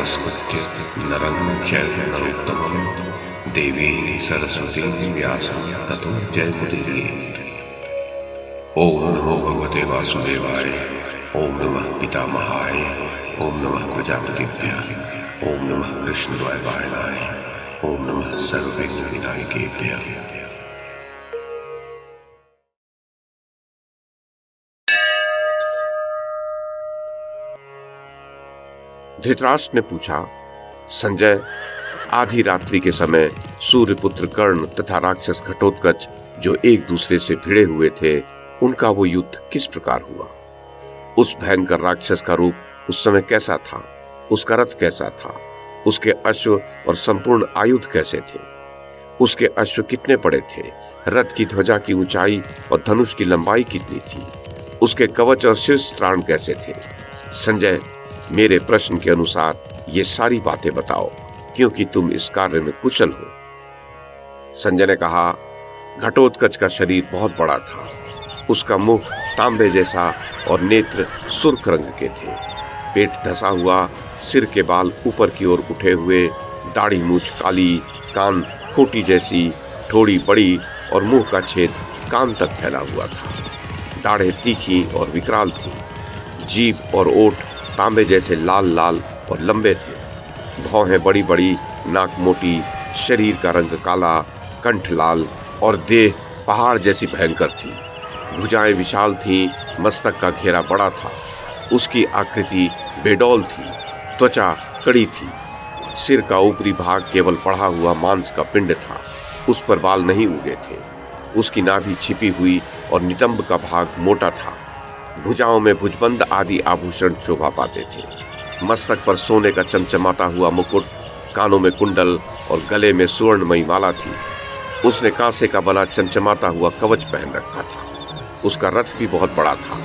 नमस्कृत्य नरं चैव नरोत्तमं देवीं सरस्वतीं व्यासं ततो जयमुदीरयेत्। ओम नमो भगवते वासुदेवाय। ओम नमः पितामहाय। ओम नमः प्रजापतिभ्यः। ओम नमः कृष्णद्वैपायनाय। ओम नमः सर्वविघ्नविनायकेभ्यः। धृतराष्ट्र ने पूछा, संजय, आधी रात्रि के समय सूर्यपुत्र कर्ण तथा राक्षस घटोत्कच जो एक दूसरे से भिड़े हुए थे, उनका वो युद्ध किस प्रकार हुआ? उस भयंकर राक्षस का रूप उस समय कैसा था? उसका रथ कैसा था? उसके अश्व और संपूर्ण आयुध कैसे थे? उसके अश्व कितने बड़े थे? रथ की ध्वजा की ऊंचाई और धनुष की लंबाई कितनी थी? उसके कवच और शीर्ष त्राण कैसे थे? संजय, मेरे प्रश्न के अनुसार ये सारी बातें बताओ, क्योंकि तुम इस कार्य में कुशल हो। संजय ने कहा, घटोत्कच का शरीर बहुत बड़ा था। उसका मुख तांबे जैसा और नेत्र सुर्ख रंग के थे। पेट धसा हुआ, सिर के बाल ऊपर की ओर उठे हुए, दाढ़ी मूछ काली, कान खोटी जैसी, ठोड़ी बड़ी और मुंह का छेद कान तक फैला हुआ था। दाढ़ें तीखी और विकराल थी। जीभ और ओठ तांबे जैसे लाल लाल और लंबे थे। भौहें बड़ी बड़ी, नाक मोटी, शरीर का रंग काला, कंठ लाल और देह पहाड़ जैसी भयंकर थी। भुजाएं विशाल थीं, मस्तक का घेरा बड़ा था। उसकी आकृति बेडौल थी, त्वचा कड़ी थी। सिर का ऊपरी भाग केवल बढ़ा हुआ मांस का पिंड था। उस पर बाल नहीं उगे थे। उसकी नाभि छिपी हुई और नितंब का भाग मोटा था। भुजाओं में भुजबंद आदि आभूषण शोभा पाते थे। मस्तक पर सोने का चमचमाता हुआ मुकुट, कानों में कुंडल और गले में सुवर्णमयी माला थी। उसने कांसे का बना चमचमाता हुआ कवच पहन रखा था। उसका रथ भी बहुत बड़ा था।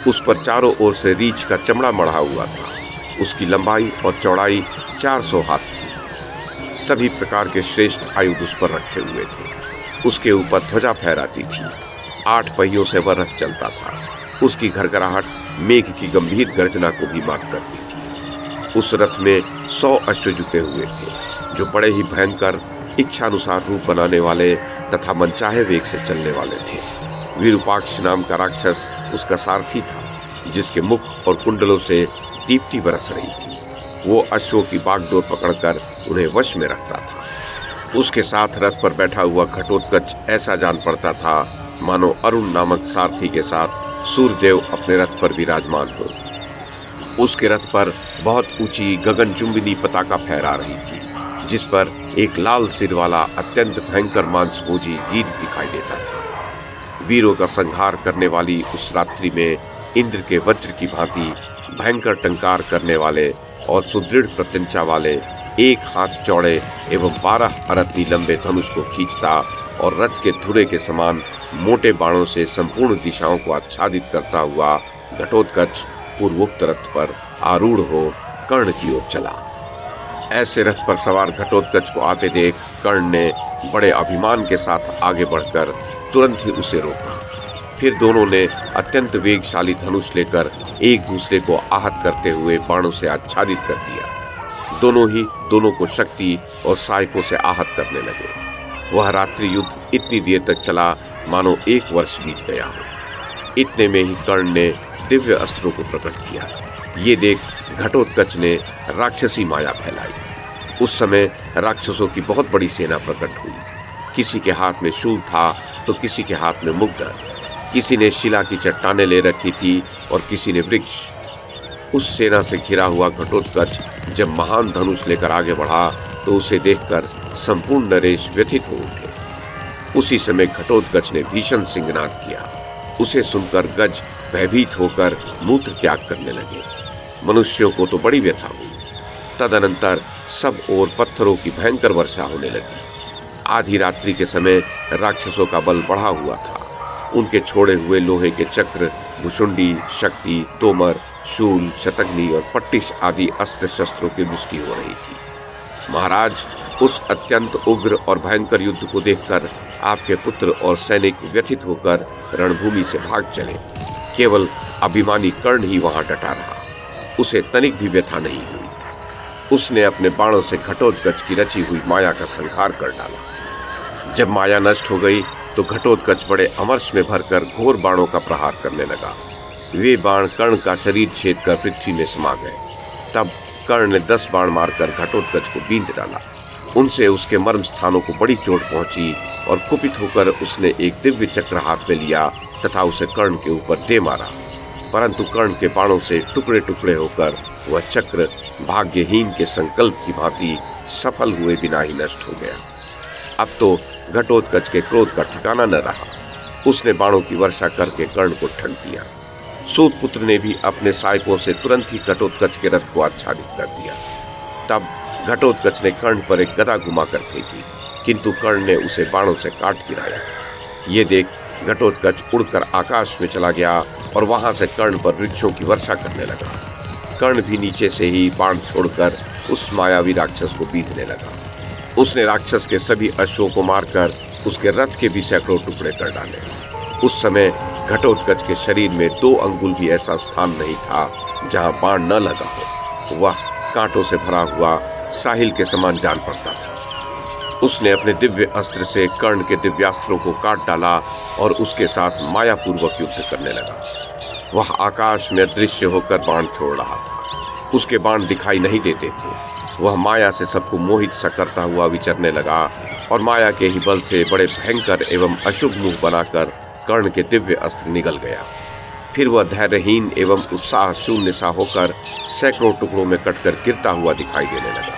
उस पर चारों ओर से रीछ का चमड़ा मढ़ा हुआ था। उसकी लंबाई और चौड़ाई 400 हाथ थी। सभी प्रकार के श्रेष्ठ आयुध उस पर रखे हुए थे। उसके ऊपर ध्वजा फहराती थी। 8 पहियों से वह रथ चलता था। उसकी घरघराहट मेघ की गंभीर गर्जना को भी मात करती थी। उस रथ में 100 अश्व जुटे हुए थे, जो बड़े ही भयंकर, इच्छानुसार रूप बनाने वाले तथा मनचाहे वेग से चलने वाले थे। विरूपाक्ष नाम का राक्षस उसका सारथी था, जिसके मुख और कुंडलों से दीप्ति बरस रही थी। वो अश्वों की बागडोर पकड़कर उन्हें वश में रखता था। उसके साथ रथ पर बैठा हुआ घटोत्कच ऐसा जान पड़ता था मानो अरुण नामक सारथी के साथ सूर्यदेव अपने रथ पर विराजमान हो। उसके रथ पर बहुत ऊंची गगनचुंबिनी पताका फहरा रही थी, जिस पर एक लाल सिर वाला अत्यंत भयंकर मांसभोजी गीध दिखाई देता था। वीरों का संहार करने वाली उस रात्रि में इंद्र के वज्र की भांति भयंकर टंकार करने वाले और सुदृढ़ प्रत्यंचा वाले, एक हाथ चौड़े एवं 12 अरत्ती लंबे धनुष को खींचता और रथ के धुरे के समान मोटे बाणों से संपूर्ण दिशाओं को आच्छादित करता हुआ घटोत्कच पूर्वोक्त रथ पर आरूढ़ हो कर्ण की ओर चला। ऐसे रथ पर सवार घटोत्कच को आते देख कर्ण ने बड़े अभिमान के साथ आगे बढ़कर तुरंत ही उसे रोका। फिर दोनों ने अत्यंत वेगशाली धनुष लेकर एक दूसरे को आहत करते हुए बाणों से आच्छादित कर दिया। दोनों ही दोनों को शक्ति और सहायकों से आहत करने लगे। वह रात्रि युद्ध इतनी देर तक चला मानो 1 वर्ष बीत गया हो। इतने में ही कर्ण ने दिव्य अस्त्रों को प्रकट किया। ये देख घटोत्कच ने राक्षसी माया फैलाई। उस समय राक्षसों की बहुत बड़ी सेना प्रकट हुई। किसी के हाथ में शूल था तो किसी के हाथ में मुग्धर। किसी ने शिला की चट्टानें ले रखी थी और किसी ने वृक्ष। उस सेना से घिरा हुआ घटोत्कच जब महान धनुष लेकर आगे बढ़ा तो उसे देखकर संपूर्ण नरेश व्यथित हो उठे। उसी समय घटोत्कच ने भीषण सिंहनाद किया। उसे सुनकर गज भयभीत होकर मूत्र त्याग करने लगे। मनुष्यों को तो बड़ी व्यथा हुई। तदनंतर सब ओर पत्थरों की भयंकर वर्षा होने लगी। आधी रात्रि के समय राक्षसों का बल बढ़ा हुआ था। उनके छोड़े हुए लोहे के चक्र, भुषुंडी, शक्ति, तोमर, शूल, शतग्नि और पट्टिश आदि अस्त्र शस्त्रों की वृष्टि हो रही थी। महाराज, उस अत्यंत उग्र और भयंकर युद्ध को देखकर आपके पुत्र और सैनिक व्यथित होकर रणभूमि से भाग चले। केवल अभिमानी कर्ण ही वहां डटा रहा। उसे तनिक भी व्यथा नहीं हुई। उसने अपने बाणों से घटोत्कच की रची हुई माया का संहार कर डाला। जब माया नष्ट हो गई तो घटोत्कच बड़े अमर्ष में भरकर घोर बाणों का प्रहार करने लगा। वे बाण कर्ण का शरीर छेद कर पृथ्वी में समा गए। तब कर्ण ने 10 बाण मारकर घटोत्कच को बींध डाला। उनसे उसके मर्म स्थानों को बड़ी चोट पहुंची और कुपित होकर उसने एक दिव्य चक्र हाथ में लिया तथा उसे कर्ण के ऊपर दे मारा, परंतु कर्ण के बाणों से टुकड़े टुकड़े होकर वह चक्र भाग्यहीन के संकल्प की भांति सफल हुए बिना ही नष्ट हो गया। अब तो घटोत्कच के क्रोध का ठिकाना न रहा। उसने बाणों की वर्षा करके कर्ण को ठग दिया। सूतपुत्र ने भी अपने सहायकों से तुरंत ही घटोत्कच के रथ को आच्छादित कर दिया। तब घटोत्कच ने कर्ण पर एक गदा घुमाकर फेंकी, किंतु कर्ण ने उसे बाणों से काट गिराया। ये देख घटोत्कच उड़कर आकाश में चला गया और वहां से कर्ण पर वृक्षों की वर्षा करने लगा। कर्ण भी नीचे से ही बाण छोड़कर उस मायावी राक्षस को बीधने लगा। उसने राक्षस के सभी अश्वों को मारकर उसके रथ के भी सैकड़ों टुकड़े कर डाले। उस समय घटोत्कच के शरीर में 2 अंगुल भी ऐसा स्थान नहीं था जहां बाण न लगा हो। वह कांटों से भरा हुआ साहिल के समान जान पड़ता था। उसने अपने दिव्य अस्त्र से कर्ण के दिव्यास्त्रों को काट डाला और उसके साथ मायापूर्वक युद्ध करने लगा। वह आकाश में अदृश्य होकर बाण छोड़ रहा था। उसके बाण दिखाई नहीं देते थे। वह माया से सबको मोहित सा करता हुआ विचरने लगा और माया के ही बल से बड़े भयंकर एवं अशुभ मुंह बनाकर कर्ण के दिव्य अस्त्र निगल गया। फिर वह धैर्यहीन एवं उत्साह शून्य सा होकर सैकड़ों टुकड़ों में कटकर गिरता हुआ दिखाई देने लगा।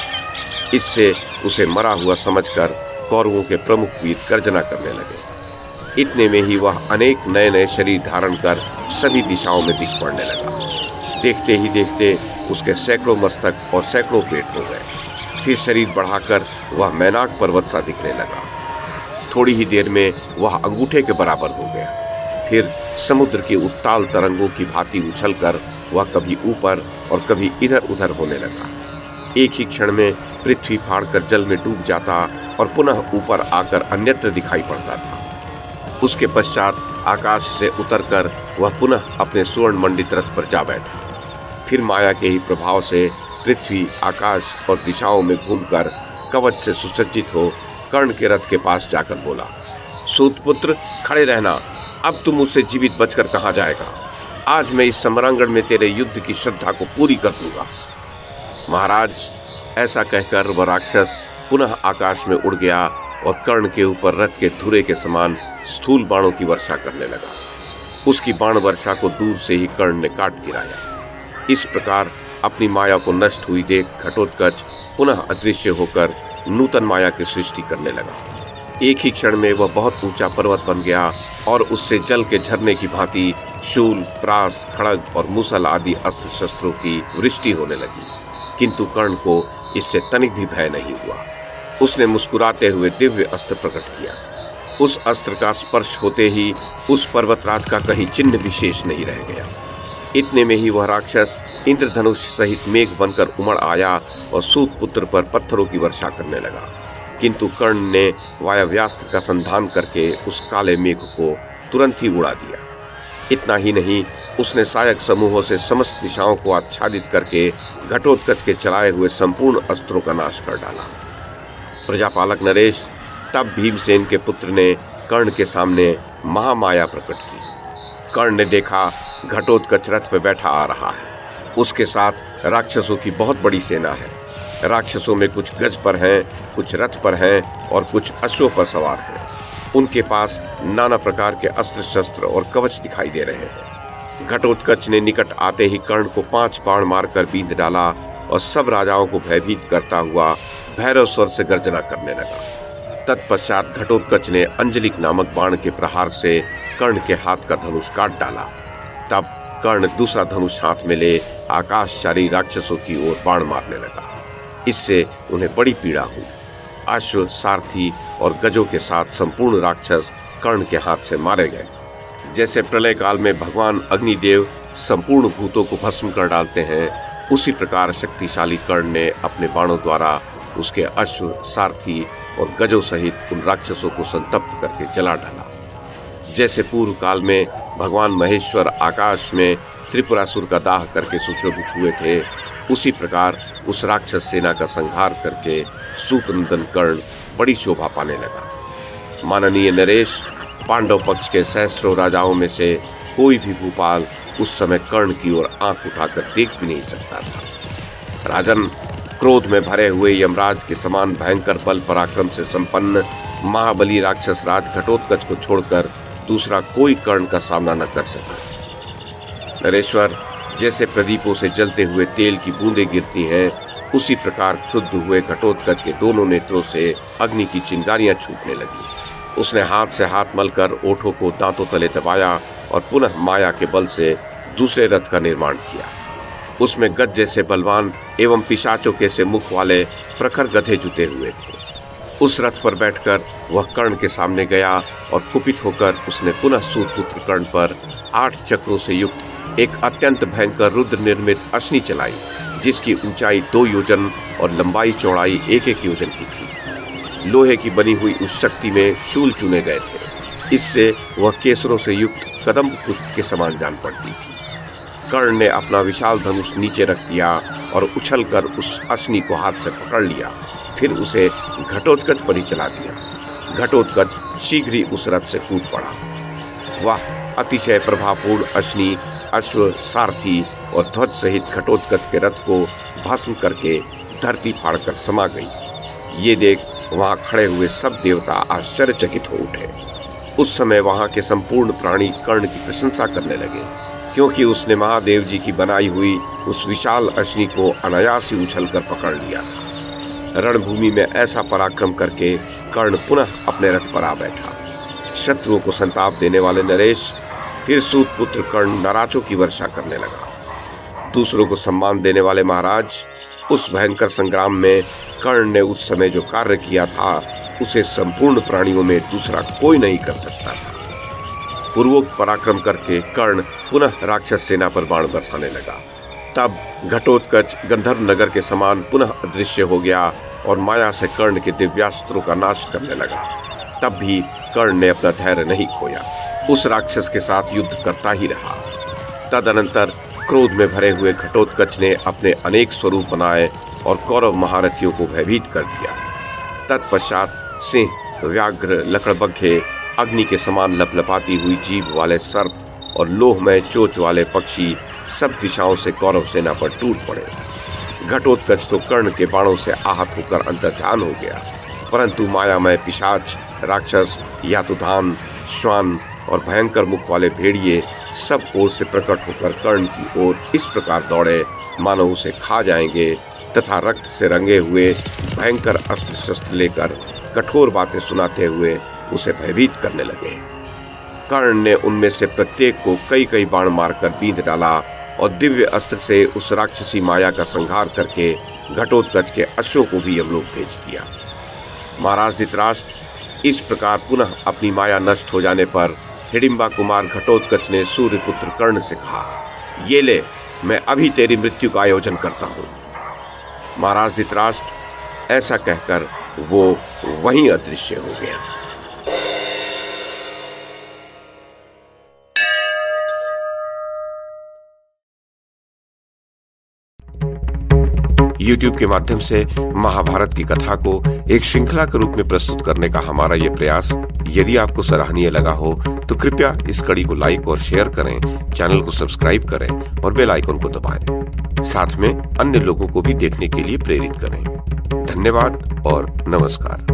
इससे उसे मरा हुआ समझकर कौरवों के प्रमुख वीर गर्जना करने लगे। इतने में ही वह अनेक नए नए शरीर धारण कर सभी दिशाओं में दिख पड़ने लगा। देखते ही देखते उसके सैकड़ों मस्तक और सैकड़ों पेट हो गए। फिर शरीर बढ़ाकर वह मैनाक पर्वत सा दिखने लगा। थोड़ी ही देर में वह अंगूठे के बराबर हो गया। फिर समुद्र की उत्ताल तरंगों की भांति उछलकर वह कभी ऊपर और कभी इधर उधर होने लगा। एक ही क्षण में पृथ्वी फाड़कर जल में डूब जाता और पुनः ऊपर आकर अन्यत्र दिखाई पड़ता था। उसके पश्चात आकाश से उतरकर वह पुनः अपने स्वर्ण मंडित रथ पर जा बैठा। फिर माया के ही प्रभाव से पृथ्वी, आकाश और दिशाओं में घूमकर कवच से सुसज्जित हो कर्ण के रथ के पास जाकर बोला, सूतपुत्र खड़े रहना, अब तुम मुझसे जीवित बचकर कहाँ जाएगा? आज मैं इस सम्रांगण में तेरे युद्ध की श्रद्धा को पूरी कर दूंगा। महाराज, ऐसा कहकर वह राक्षस पुनः आकाश में उड़ गया और कर्ण के ऊपर रथ के धुरे के समान स्थूल बाणों की वर्षा करने लगा। उसकी बाण वर्षा को दूर से ही कर्ण ने काट गिराया। इस प्रकार अपनी माया को नष्ट हुई देख घटोत्कच पुनः अदृश्य होकर नूतन माया की सृष्टि करने लगा। एक ही क्षण में वह बहुत ऊंचा पर्वत बन गया और उससे जल के झरने की भांति शूल, प्रास, खड़ग और मूसल आदि अस्त्र शस्त्रों की वृष्टि होने लगी, किंतु कर्ण को इससे तनिक भी भय नहीं हुआ। उसने मुस्कुराते हुए दिव्य अस्त्र प्रकट किया। उस अस्त्र का स्पर्श होते ही उस पर्वतराज का कहीं चिन्ह विशेष नहीं रह गया। इतने में ही वह राक्षस इंद्रधनुष सहित मेघ बनकर उमड़ आया और सूतपुत्र पर पत्थरों की वर्षा करने लगा, किंतु कर्ण ने वायव्यास्त्र का संधान करके उस काले मेघ को तुरंत ही उड़ा दिया। इतना ही नहीं, उसने सहायक समूहों से समस्त दिशाओं को आच्छादित करके घटोत्कच के चलाए हुए संपूर्ण अस्त्रों का नाश कर डाला। प्रजापालक नरेश, तब भीमसेन के पुत्र ने कर्ण के सामने महामाया प्रकट की। कर्ण ने देखा घटोत्कच रथ पे बैठा आ रहा है। उसके साथ राक्षसों की बहुत बड़ी सेना है। राक्षसों में कुछ गज पर हैं, कुछ रथ पर हैं और कुछ अश्वों पर सवार हैं। उनके पास नाना प्रकार के अस्त्र शस्त्र और कवच दिखाई दे रहे हैं। घटोत्कच ने निकट आते ही कर्ण को 5 बाण मारकर बींध डाला और सब राजाओं को भयभीत करता हुआ भैरव स्वर से गर्जना करने लगा। तत्पश्चात घटोत्कच ने अंजलिक नामक बाण के प्रहार से कर्ण के हाथ का धनुष काट डाला। तब कर्ण दूसरा धनुष हाथ में ले आकाशचारी राक्षसों की ओर बाण मारने लगा। इससे उन्हें बड़ी पीड़ा हुई। अश्व, सारथी और गजों के साथ संपूर्ण राक्षस कर्ण के हाथ से मारे गए। जैसे प्रलय काल में भगवान अग्निदेव संपूर्ण भूतों को भस्म कर डालते हैं, उसी प्रकार शक्तिशाली कर्ण ने अपने बाणों द्वारा उसके अश्व, सारथी और गजों सहित उन राक्षसों को संतप्त करके जला डाला। जैसे पूर्व काल में भगवान महेश्वर आकाश में त्रिपुरासुर का दाह करके सुशोभित हुए थे, उसी प्रकार उस राक्षस सेना का संहार करके सूतनंदन कर्ण बड़ी शोभा पाने लगा। माननीय नरेश, पांडव पक्ष के सहस्रों राजाओं में से कोई भी भूपाल उस समय कर्ण की ओर आंख उठाकर देख भी नहीं सकता था। राजन, क्रोध में भरे हुए यमराज के समान भयंकर बल पराक्रम से संपन्न महाबली राक्षस राज घटोत्कच को छोड़कर दूसरा कोई कर्ण का सामना न कर सका। नरेश्वर, जैसे प्रदीपों से जलते हुए तेल की बूंदें गिरती हैं, उसी प्रकार क्रुद्ध हुए घटोत्कच के दोनों नेत्रों से अग्नि की चिंगारियां छूटने लगी। उसने हाथ से हाथ मलकर ओठों को दांतों तले दबाया और पुनः माया के बल से दूसरे रथ का निर्माण किया। उसमें गज जैसे बलवान एवं पिशाचों के से मुख वाले प्रखर गधे जुटे हुए थे। उस रथ पर बैठकर वह कर्ण के सामने गया और कुपित होकर उसने पुनः सूतपुत्र कर्ण पर 8 चक्रों से युक्त एक अत्यंत भयंकर रुद्र निर्मित अश्नि चलाई, जिसकी ऊंचाई 2 योजन और लंबाई चौड़ाई 1-1 योजन की थी। लोहे की बनी हुई उस शक्ति में शूल चुने गए थे। इससे वह केसरों से युक्त कदम्ब पुष्प के समान जान पड़ती थी। कर्ण ने अपना विशाल धनुष नीचे रख दिया और उछलकर उस अश्नि को हाथ से पकड़ लिया, फिर उसे घटोत्कच पर ही चला दिया। घटोत्कच शीघ्र ही उस रथ से कूद पड़ा। वह अतिशय प्रभावपूर्ण अश्नि अश्व, सारथी और ध्वज सहित घटोत्कच के रथ को भस्म करके धरती फाड़कर समा गई। ये देख वहां खड़े हुए सब देवता आश्चर्यचकित हो उठे। उस समय वहां के संपूर्ण प्राणी कर्ण की प्रशंसा करने लगे, क्योंकि उसने महादेव जी की बनाई हुई उस विशाल अश्नि को अनायास ही उछलकर पकड़ लिया था। रणभूमि में ऐसा पराक्रम करके कर्ण पुनः अपने रथ पर आ बैठा। शत्रुओं को संताप देने वाले नरेश फिर सूतपुत्र कर्ण नराचों की वर्षा करने लगा। दूसरों को सम्मान देने वाले महाराज, उस भयंकर संग्राम में कर्ण ने उस समय जो कार्य किया था उसे संपूर्ण प्राणियों में दूसरा कोई नहीं कर सकता था। पूर्वोक्त पराक्रम करके कर्ण पुनः राक्षस सेना पर बाण बरसाने लगा। तब घटोत्कच गंधर्व नगर के समान पुनः अदृश्य हो गया और माया से कर्ण के दिव्यास्त्रों का नाश करने लगा। तब भी कर्ण ने अपना धैर्य नहीं खोया, उस राक्षस के साथ युद्ध करता ही रहा। तदनंतर क्रोध में भरे हुए घटोत्कच ने अपने अनेक स्वरूप बनाए और कौरव महारथियों को भयभीत कर दिया। तत्पश्चात सिंह, व्याघ्र, लकड़बग्घे, अग्नि के समान लपलपाती हुई जीभ वाले सर्प और लोहमय चोंच वाले पक्षी सब दिशाओं से कौरव सेना पर टूट पड़े। घटोत्कच तो कर्ण के बाणों से आहत होकर अंतर्ध्यान हो गया, परंतु मायामय पिशाच, राक्षस, यातुधान, श्वान और भयंकर मुख वाले भेड़िए सब ओर से प्रकट होकर कर्ण की ओर इस प्रकार दौड़े मानो उसे खा जाएंगे, तथा रक्त से रंगे हुए भयंकर अस्त्र शस्त्र लेकर कठोर बातें सुनाते हुए उसे भयभीत करने लगे। कर्ण ने उनमें से प्रत्येक को कई कई बाण मारकर बींध डाला और दिव्य अस्त्र से उस राक्षसी माया का संहार करके घटोत्कच के अश्वों को भी यमलोक भेज दिया। महाराज धृतराष्ट्र, इस प्रकार पुनः अपनी माया नष्ट हो जाने पर हिडिंबा कुमार घटोत्कच ने सूर्यपुत्र कर्ण से कहा, ये ले, मैं अभी तेरी मृत्यु का आयोजन करता हूँ। महाराज धृतराष्ट्र, ऐसा कहकर वो वहीं अदृश्य हो गया। YouTube के माध्यम से महाभारत की कथा को एक श्रृंखला के रूप में प्रस्तुत करने का हमारा ये प्रयास यदि आपको सराहनीय लगा हो तो कृपया इस कड़ी को लाइक और शेयर करें, चैनल को सब्सक्राइब करें और बेल आइकन को दबाएं। साथ में अन्य लोगों को भी देखने के लिए प्रेरित करें। धन्यवाद और नमस्कार।